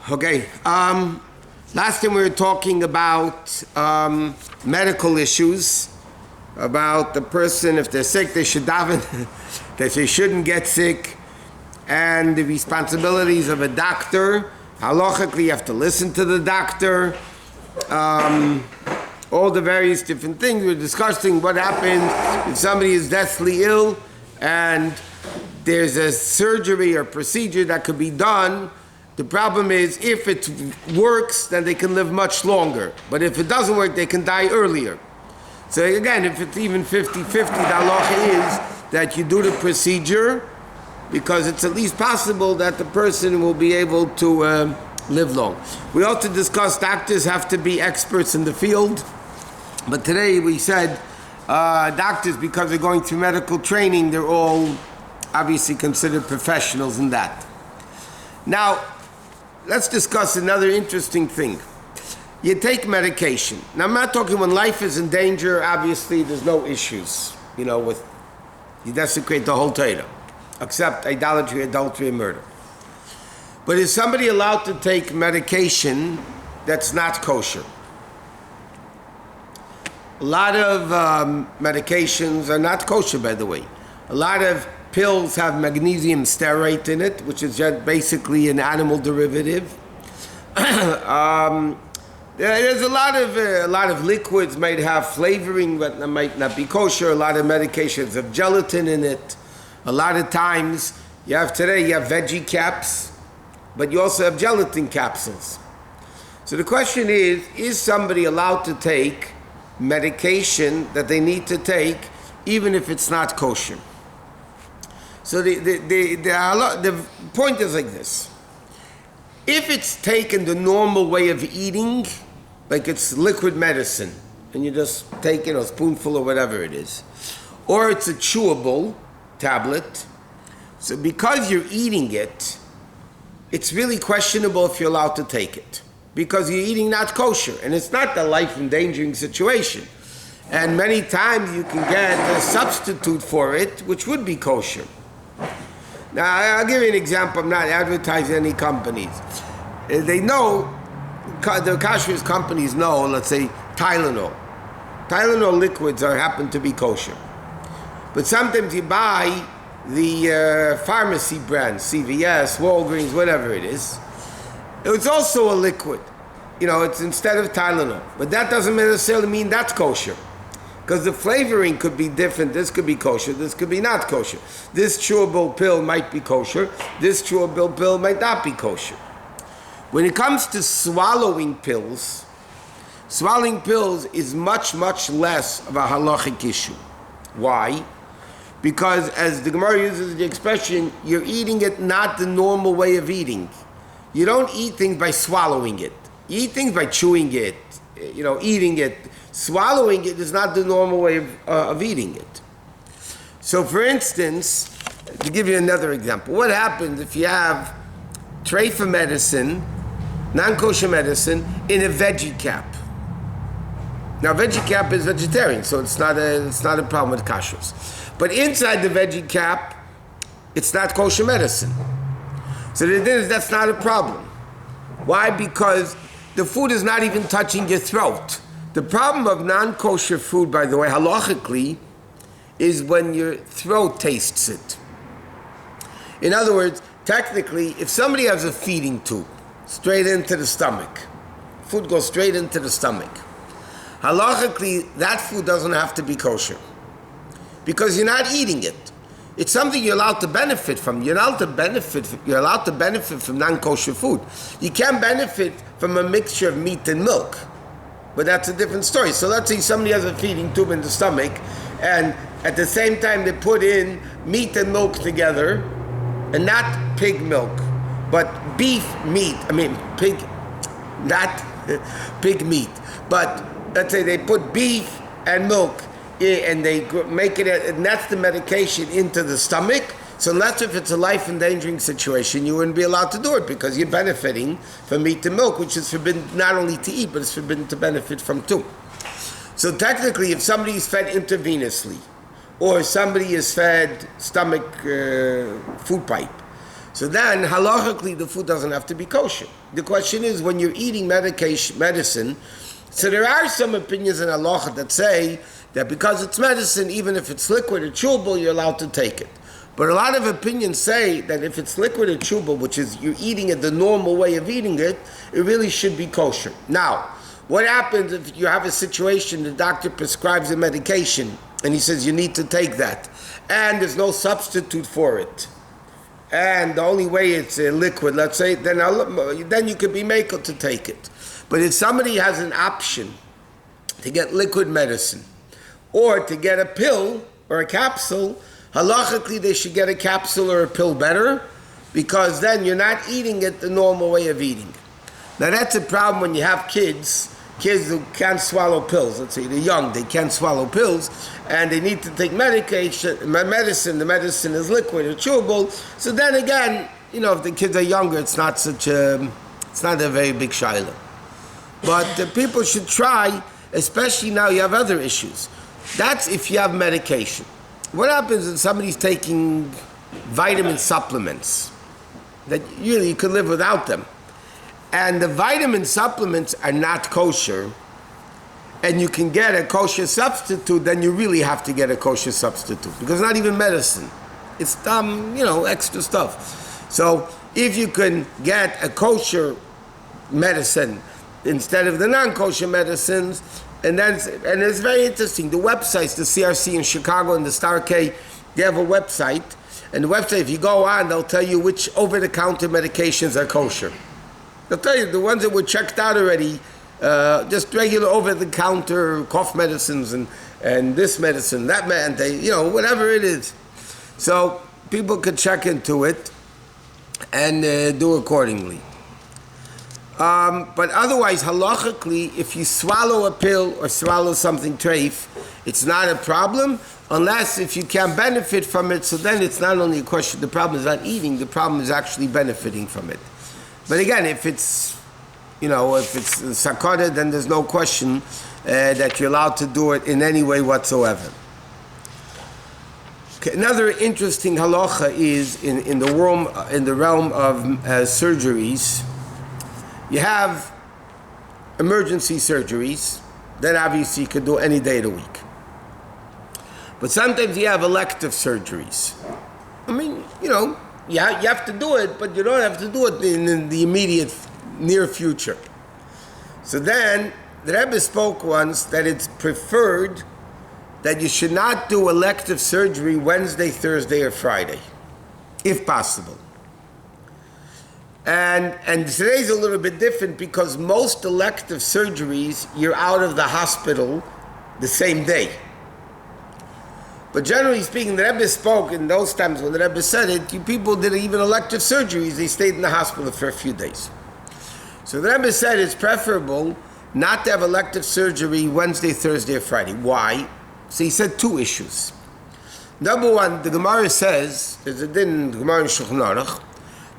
Okay. Last time we were talking about medical issues, about the person, if they're sick, they should daven, that they shouldn't get sick, and the responsibilities of a doctor. Halachically, you have to listen to the doctor. All the various different things. We're discussing what happens if somebody is deathly ill and there's a surgery or procedure that could be done. The problem is, if it works, then they can live much longer. But if it doesn't work, they can die earlier. So again, if it's even 50-50, the halacha is that you do the procedure because it's at least possible that the person will be able to live long. We also discussed doctors have to be experts in the field. But today we said doctors, because they're going through medical training, they're all obviously considered professionals in that. Now, let's discuss another interesting thing. You take medication. Now, I'm not talking when life is in danger. Obviously, there's no issues, with you desecrate the whole Torah, except idolatry, adultery, and murder. But is somebody allowed to take medication that's not kosher? A lot of medications are not kosher, by the way. A lot of pills have magnesium stearate in it, which is just basically an animal derivative. There's a lot of liquids might have flavoring, but that might not be kosher. A lot of medications have gelatin in it. A lot of times, you have veggie caps, but you also have gelatin capsules. So the question is somebody allowed to take medication that they need to take, even if it's not kosher? So the point is like this. If it's taken the normal way of eating, like it's liquid medicine, and you just take a spoonful or whatever it is, or it's a chewable tablet, so because you're eating it, it's really questionable if you're allowed to take it, because you're eating not kosher, and it's not a life-endangering situation. And many times you can get a substitute for it, which would be kosher. Now, I'll give you an example. I'm not advertising any companies. They know, the kosher companies know, let's say, Tylenol. Tylenol liquids happen to be kosher. But sometimes you buy the pharmacy brand, CVS, Walgreens, whatever it is. It's also a liquid. It's instead of Tylenol. But that doesn't necessarily mean that's kosher. Because the flavoring could be different. This could be kosher. This could be not kosher. This chewable pill might be kosher. This chewable pill might not be kosher. When it comes to swallowing pills is much, much less of a halachic issue. Why? Because as the Gemara uses the expression, you're eating it not the normal way of eating. You don't eat things by swallowing it. You eat things by chewing it, eating it. Swallowing it is not the normal way of eating it. So for instance, to give you another example, what happens if you have treifa medicine, non-kosher medicine, in a veggie cap? Now veggie cap is vegetarian, so it's not a problem with kashrus. But inside the veggie cap, it's not kosher medicine. So the thing is, that's not a problem. Why? Because the food is not even touching your throat. The problem of non-kosher food, by the way, halachically, is when your throat tastes it. In other words, technically, if somebody has a feeding tube straight into the stomach, food goes straight into the stomach, halachically, that food doesn't have to be kosher because you're not eating it. It's something you're allowed to benefit from. You're allowed to benefit from non-kosher food. You can't benefit from a mixture of meat and milk. But that's a different story. So let's say somebody has a feeding tube in the stomach, and at the same time they put in meat and milk together, and not pig milk, but beef meat. Not pig meat. But let's say they put beef and milk and they make it, and that's the medication into the stomach. So unless if it's a life-endangering situation, you wouldn't be allowed to do it because you're benefiting from meat and milk, which is forbidden not only to eat, but it's forbidden to benefit from too. So technically, if somebody is fed intravenously, or somebody is fed stomach food pipe, So then, halachically, the food doesn't have to be kosher. The question is, when you're eating medicine, so there are some opinions in halacha that say that because it's medicine, even if it's liquid or chewable, you're allowed to take it. But a lot of opinions say that if it's liquid or chewable, which is you're eating it the normal way of eating it, it really should be kosher. Now, what happens if you have a situation, the doctor prescribes a medication, and he says you need to take that, and there's no substitute for it, and the only way it's liquid, let's say, then you could be makel to take it. But if somebody has an option to get liquid medicine or to get a pill or a capsule, halachically they should get a capsule or a pill better, because then you're not eating it the normal way of eating. Now that's a problem when you have kids who can't swallow pills. Let's say they're young, they can't swallow pills, and they need to take medicine. The medicine is liquid or chewable. So then again, if the kids are younger, it's not a very big shiloh. But people should try, especially now you have other issues. That's if you have medication. What happens if somebody's taking vitamin supplements that you could live without them, and the vitamin supplements are not kosher, and you can get a kosher substitute, then you really have to get a kosher substitute, because it's not even medicine. It's extra stuff. So if you can get a kosher medicine instead of the non-kosher medicines, and it's very interesting. The websites, the CRC in Chicago and the Star K, they have a website, and the website, if you go on, they'll tell you which over-the-counter medications are kosher. They'll tell you the ones that were checked out already, just regular over-the-counter cough medicines and this medicine, that whatever it is. So people could check into it and do accordingly. But otherwise, halachically, if you swallow a pill or swallow something treif, it's not a problem, unless if you can benefit from it. So then it's not only a question, the problem is not eating, the problem is actually benefiting from it. But again, if it's sakada, then there's no question that you're allowed to do it in any way whatsoever. Okay, another interesting halacha is in the realm of surgeries. You have emergency surgeries that obviously you could do any day of the week. But sometimes you have elective surgeries. You have to do it, but you don't have to do it in the immediate near future. So then, the Rebbe spoke once that it's preferred that you should not do elective surgery Wednesday, Thursday, or Friday, if possible. And today's a little bit different, because most elective surgeries, you're out of the hospital the same day. But generally speaking, the Rebbe spoke in those times when the Rebbe said it, you people did even elective surgeries, they stayed in the hospital for a few days. So the Rebbe said it's preferable not to have elective surgery Wednesday, Thursday, or Friday. Why? So he said two issues. Number one, the Gemara says, there's a din in the Gemara in Shulchan Aruch,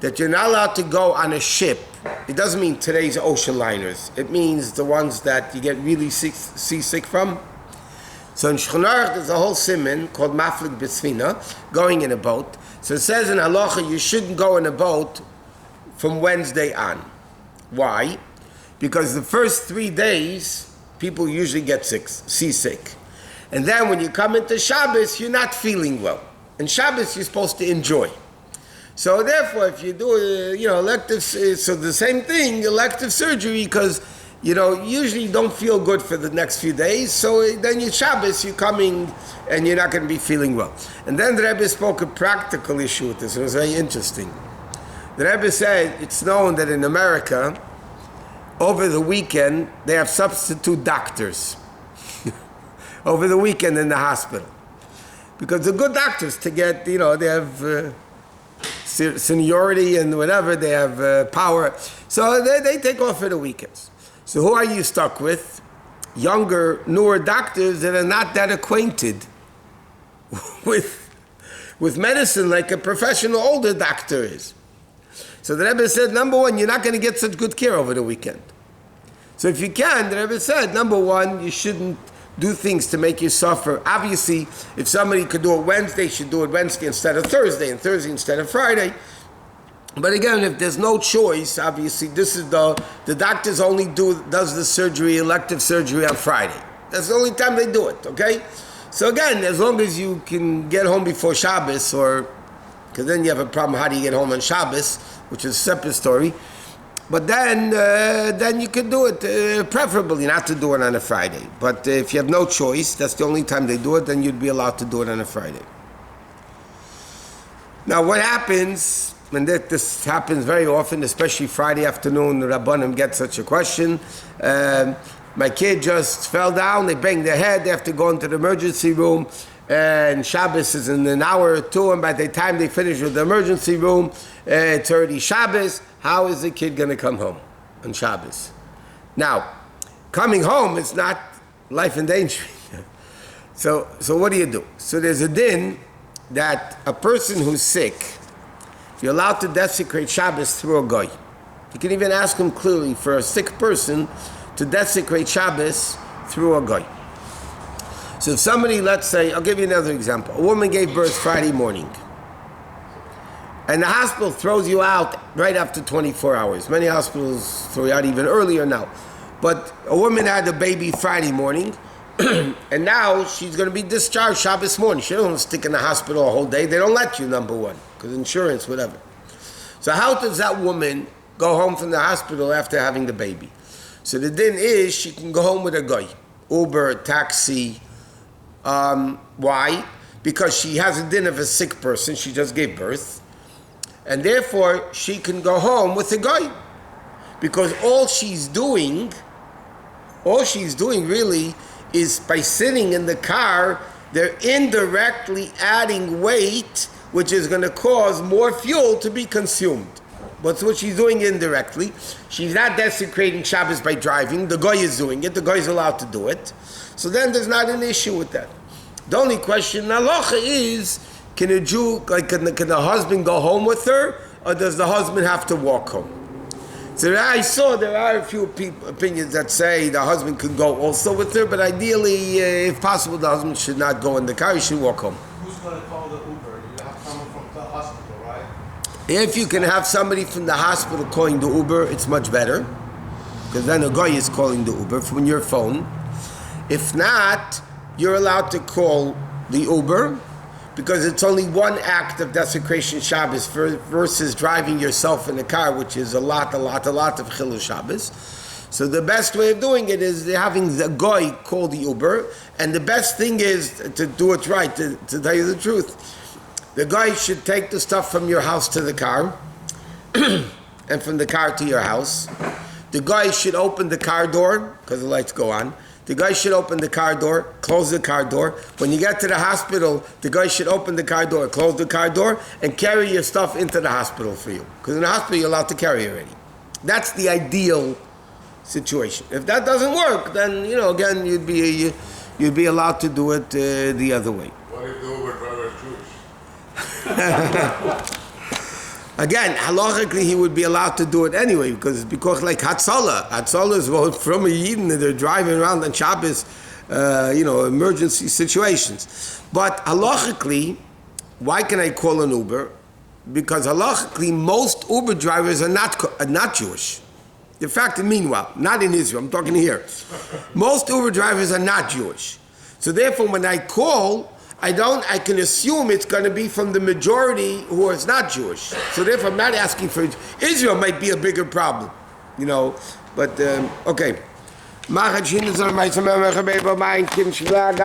that you're not allowed to go on a ship. It doesn't mean today's ocean liners. It means the ones that you get really seasick from. So in Shulchan Aruch, there's a whole siman called Maflik B'Sfina, going in a boat. So it says in halacha, you shouldn't go in a boat from Wednesday on. Why? Because the first 3 days, people usually get seasick. And then when you come into Shabbos, you're not feeling well. And Shabbos, you're supposed to enjoy. So therefore, if you do, elective, so the same thing, elective surgery, because, usually you don't feel good for the next few days. So then you Shabbos, you're coming and you're not going to be feeling well. And then the Rebbe spoke a practical issue with this. It was very interesting. The Rebbe said it's known that in America, over the weekend, they have substitute doctors. Over the weekend in the hospital. Because the good doctors to get, they have seniority and whatever, they have power. So they take off for the weekends. So who are you stuck with? Younger, newer doctors that are not that acquainted with medicine like a professional older doctor is. So the Rebbe said, number one, you're not going to get such good care over the weekend. So if you can, the Rebbe said, number one, you shouldn't do things to make you suffer. Obviously, if somebody could do it Wednesday, should do it Wednesday instead of Thursday, and Thursday instead of Friday. But again, if there's no choice, obviously this is the doctors only does the surgery, elective surgery on Friday. That's the only time they do it, okay? So again, as long as you can get home before Shabbos, or because then you have a problem, how do you get home on Shabbos, which is a separate story. But then you can do it, preferably not to do it on a Friday. But if you have no choice, that's the only time they do it, then you'd be allowed to do it on a Friday. Now what happens, and this happens very often, especially Friday afternoon, the Rabbanim get such a question. My kid just fell down, they banged their head, they have to go into the emergency room, and Shabbos is in an hour or two, and by the time they finish with the emergency room, it's already Shabbos. How is the kid going to come home on Shabbos? Now, coming home is not life endangering. So what do? So there's a din that a person who's sick, you're allowed to desecrate Shabbos through a goy. You can even ask him clearly for a sick person to desecrate Shabbos through a goy. So if somebody, let's say, I'll give you another example. A woman gave birth Friday morning, and the hospital throws you out right after 24 hours. Many hospitals throw you out even earlier now. But a woman had a baby Friday morning, and now she's going to be discharged Shabbos morning. She doesn't stick in the hospital a whole day. They don't let you, number one, because insurance, whatever. So how does that woman go home from the hospital after having the baby? So the din is she can go home with a goy, Uber, taxi. Why? Because she has a din of a sick person. She just gave birth. And therefore, she can go home with a goy. Because all she's doing really is by sitting in the car, they're indirectly adding weight, which is going to cause more fuel to be consumed. But what she's doing indirectly, she's not desecrating Shabbos by driving. The goy is doing it. The goy is allowed to do it. So then there's not an issue with that. The only question in halacha is, can a Jew, can the husband go home with her, or does the husband have to walk home? So I saw there are a few opinions that say the husband can go also with her, but ideally, if possible, the husband should not go in the car, he should walk home. Who's going to call the Uber? You have someone from the hospital, right? If you can have somebody from the hospital calling the Uber, it's much better, because then a guy is calling the Uber from your phone. If not, you're allowed to call the Uber, because it's only one act of desecration Shabbos versus driving yourself in a car, which is a lot of Chilul Shabbos. So the best way of doing it is having the goy call the Uber, and the best thing is to do it right, to tell you the truth. The guy should take the stuff from your house to the car, and from the car to your house. The guy should open the car door, because the lights go on. The guy should open the car door, close the car door. When you get to the hospital, the guy should open the car door, close the car door, and carry your stuff into the hospital for you. Because in the hospital, you're allowed to carry already. That's the ideal situation. If that doesn't work, then, again, you'd be allowed to do it the other way. What if the Uber driver is Jewish? Again, halachically, he would be allowed to do it anyway, because like Hatzalah is from a Yidden, they're driving around on Shabbos, emergency situations. But halachically, why can I call an Uber? Because halachically, most Uber drivers are not Jewish. In fact, meanwhile, not in Israel, I'm talking here. Most Uber drivers are not Jewish. So therefore, when I call, I can assume it's going to be from the majority who is not Jewish. So therefore, I'm not asking for Israel might be a bigger problem, but okay.